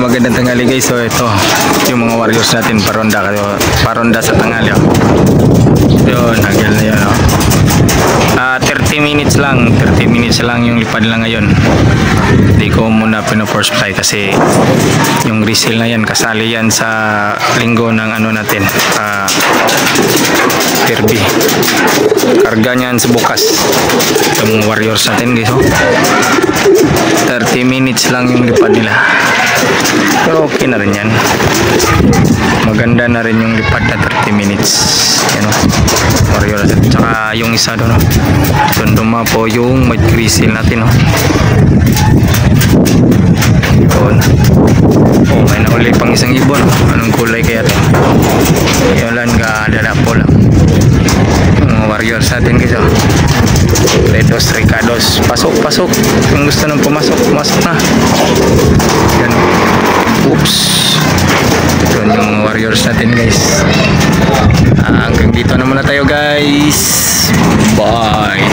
magandang tanghali guys. So ito, yung mga warriors natin paronda sa tanghali. Yun, hagil na yun. 30 minutes lang yung lipad lang ngayon. Hindi ko muna pino-force fly kasi yung resale na yan, kasali yan sa linggo ng ano natin, Kirby. Karga niyan sa bukas yung warriors natin guys. 30 minutes lang yung lipad nila, pero okay na rin yan. Maganda na rin yung lipad na 30 minutes yan, warriors. Tsaka yung isa doon, doon dumapo yung white grizzle natin. May nauli pang isang ibon. Anong kulay kaya ito? Yun lang, dadapo lang mga warriors natin guys. Redos, Ricardos, pasok. Kung gusto nang pumasok na. Yan. Oops. Yun yung mga warriors natin guys. Hanggang dito na muna tayo guys. Bye.